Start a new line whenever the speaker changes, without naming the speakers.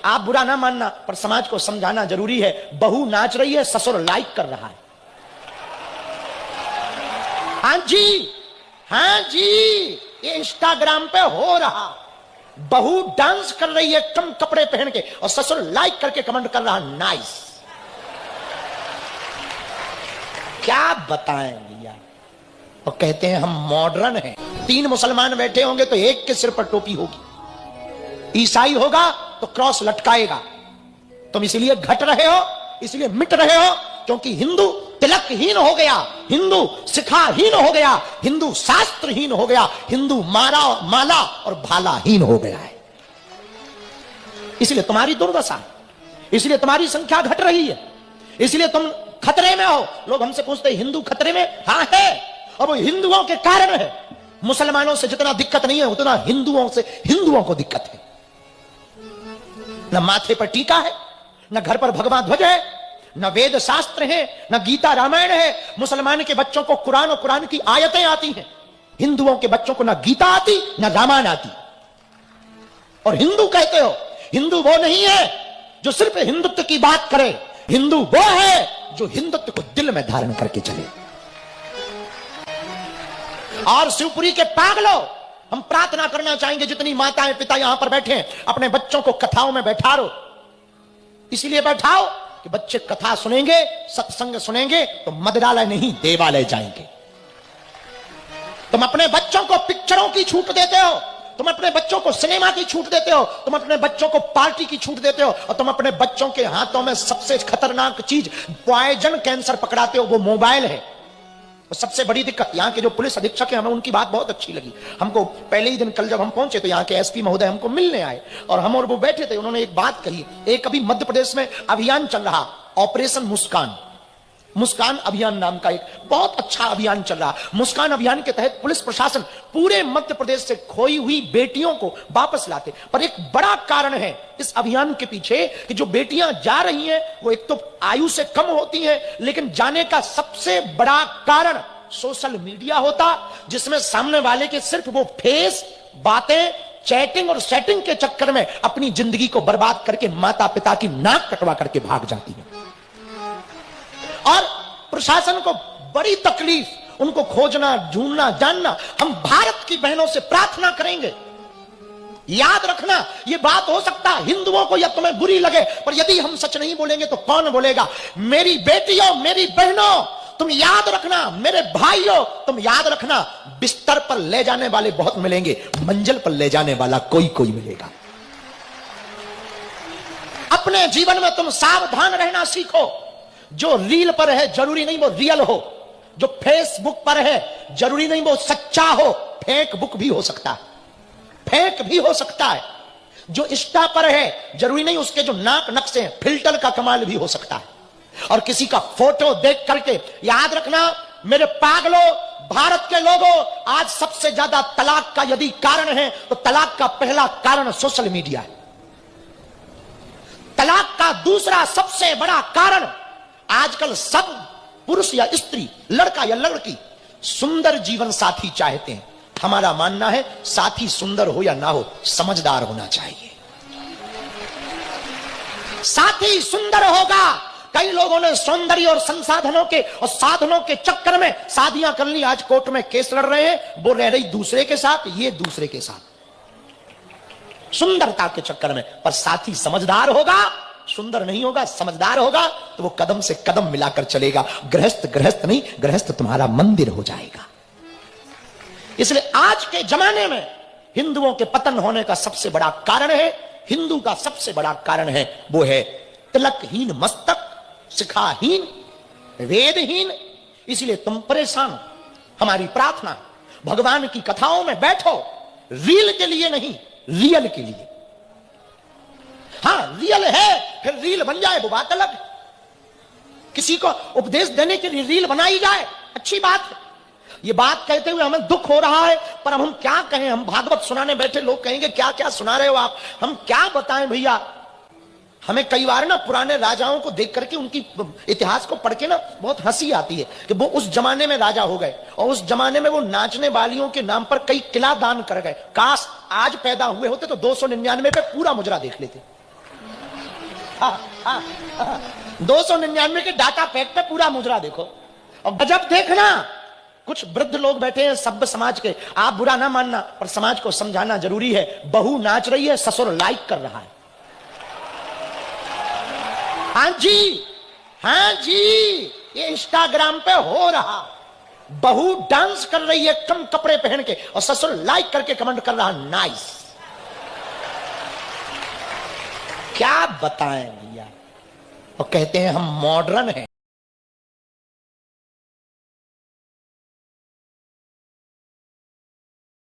आप बुरा ना मानना, पर समाज को समझाना जरूरी है। बहू नाच रही है, ससुर लाइक कर रहा है। हाँ जी, हाँ जी, ये इंस्टाग्राम पे हो रहा। बहू डांस कर रही है कम कपड़े पहन के, और ससुर लाइक करके कमेंट कर रहा, नाइस। क्या बताएं भैया। और कहते हैं हम मॉडर्न हैं। 3 मुसलमान बैठे होंगे तो एक के सिर पर टोपी होगी, ईसाई होगा तो क्रॉस लटकाएगा। तुम इसलिए घट रहे हो, इसलिए मिट रहे हो, क्योंकि हिंदू तिलकहीन हो गया, हिंदू शिखाहीन हो गया, हिंदू शास्त्रहीन हो गया, हिंदू माला और भालाहीन हो गया है। इसलिए तुम्हारी दुर्दशा, इसलिए तुम्हारी संख्या घट रही है, इसलिए तुम खतरे में हो। लोग हमसे पूछते हैं हिंदू खतरे में? हाँ है, और वो हिंदुओं के कारण है। मुसलमानों से जितना दिक्कत नहीं है उतना हिंदुओं को दिक्कत है। न माथे पर टीका है, न घर पर भगवा ध्वज है, न वेद शास्त्र है, न गीता रामायण है। मुसलमान के बच्चों को कुरान और कुरान की आयतें आती हैं, हिंदुओं के बच्चों को न गीता आती न रामायण आती। और हिंदू कहते हो, हिंदू वो नहीं है जो सिर्फ हिंदुत्व की बात करे, हिंदू वो है जो हिंदुत्व को दिल में धारण करके चले। और शिवपुरी के पागलों, हम प्रार्थना करना चाहेंगे जितनी माताएं पिता यहां पर बैठे हैं, अपने बच्चों को कथाओं में बैठा लो। इसलिए बैठाओ कि बच्चे कथा सुनेंगे, सत्संग सुनेंगे तो मदिरालय नहीं देवालय जाएंगे। तुम अपने बच्चों को पिक्चरों की छूट देते हो, तुम अपने बच्चों को सिनेमा की छूट देते हो, तुम अपने बच्चों को पार्टी की छूट देते हो, और तुम अपने बच्चों के हाथों में सबसे खतरनाक चीज पॉइजन कैंसर पकड़ाते हो, वो मोबाइल है। और सबसे बड़ी दिक्कत, यहाँ के जो पुलिस अधीक्षक है, हमें उनकी बात बहुत अच्छी लगी। हमको पहले ही दिन कल जब हम पहुंचे तो यहाँ के एसपी महोदय हमको मिलने आए, और हम और वो बैठे थे। उन्होंने एक बात कही, एक अभी मध्य प्रदेश में अभियान चल रहा, ऑपरेशन मुस्कान, मुस्कान अभियान नाम का एक बहुत अच्छा अभियान चल रहा। मुस्कान अभियान के तहत पुलिस प्रशासन पूरे मध्य प्रदेश से खोई हुई बेटियों को वापस लाते। पर एक बड़ा कारण है इस अभियान के पीछे कि जो बेटियां जा रही हैं वो एक तो आयु से कम होती हैं, लेकिन जाने का सबसे बड़ा कारण सोशल मीडिया होता, जिसमें सामने वाले के सिर्फ वो फेस, बातें, चैटिंग और सेटिंग के चक्कर में अपनी जिंदगी को बर्बाद करके माता पिता की नाक कटवा करके भाग जाती है। और प्रशासन को बड़ी तकलीफ, उनको खोजना, ढूंढना, जानना। हम भारत की बहनों से प्रार्थना करेंगे, याद रखना, ये बात हो सकता है हिंदुओं को या तुम्हें बुरी लगे, पर यदि हम सच नहीं बोलेंगे तो कौन बोलेगा? मेरी बेटियों, मेरी बहनों, तुम याद रखना, मेरे भाइयों तुम याद रखना, बिस्तर पर ले जाने वाले बहुत मिलेंगे, मंजिल पर ले जाने वाला कोई कोई मिलेगा। अपने जीवन में तुम सावधान रहना सीखो। जो रील पर है जरूरी नहीं वो रियल हो, जो फेसबुक पर है जरूरी नहीं वो सच्चा हो, फेक बुक भी हो सकता है, फेक भी हो सकता है। जो इंस्टा पर है जरूरी नहीं उसके जो नाक नक्शे हैं, फिल्टर का कमाल भी हो सकता है। और किसी का फोटो देख करके, याद रखना मेरे पागलों, भारत के लोगों, आज सबसे ज्यादा तलाक का यदि कारण है तो तलाक का पहला कारण सोशल मीडिया है। तलाक का दूसरा सबसे बड़ा कारण, आजकल सब पुरुष या स्त्री, लड़का या लड़की सुंदर जीवन साथी चाहते हैं। हमारा मानना है साथी सुंदर हो या ना हो, समझदार होना चाहिए। साथी सुंदर होगा। कई लोगों ने सौंदर्य और संसाधनों के और साधनों के चक्कर में शादियां कर ली, आज कोर्ट में केस लड़ रहे हैं, वो रह रही दूसरे के साथ, ये दूसरे के साथ, सुंदरता के चक्कर में। पर साथी समझदार होगा, सुंदर नहीं होगा, समझदार होगा तो वो कदम से कदम मिलाकर चलेगा। गृहस्थ गृहस्थ नहीं, गृहस्थ तुम्हारा मंदिर हो जाएगा। इसलिए आज के जमाने में हिंदुओं के पतन होने का सबसे बड़ा कारण है, हिंदू का सबसे बड़ा कारण है, वो है तिलकहीन मस्तक, शिखाहीन, वेदहीन। इसलिए तुम परेशान हो। हमारी प्रार्थना, भगवान की कथाओं में बैठो, रील के लिए नहीं, रियल के लिए। हाँ रियल है, फिर रील बन जाए वो बात अलग है। किसी को उपदेश देने के लिए रील बनाई जाए, अच्छी बात है। ये बात कहते हुए हमें दुख हो रहा है, पर अब हम क्या कहें? हम भागवत सुनाने बैठे, लोग कहेंगे क्या क्या सुना रहे हो आप, हम क्या बताएं भैया। हमें कई बार ना पुराने राजाओं को देख करके, उनकी इतिहास को पढ़ के ना बहुत हंसी आती है कि वो उस जमाने में राजा हो गए और उस जमाने में वो नाचने वालियों के नाम पर कई किला दान कर गए। काश आज पैदा हुए होते तो 299 पे पूरा मुजरा देख लेते। 299 के डाटा पैक पे पूरा मुजरा देखो। और गजब देखना, कुछ वृद्ध लोग बैठे हैं सभ्य समाज के, आप बुरा ना मानना पर समाज को समझाना जरूरी है। बहू नाच रही है, ससुर लाइक कर रहा है। हाँ जी, हाँ जी, ये इंस्टाग्राम पे हो रहा। बहू डांस कर रही है कम कपड़े पहन के और ससुर लाइक करके कमेंट कर रहा नाइस। क्या बताएं भैया, और कहते हैं हम मॉडर्न हैं।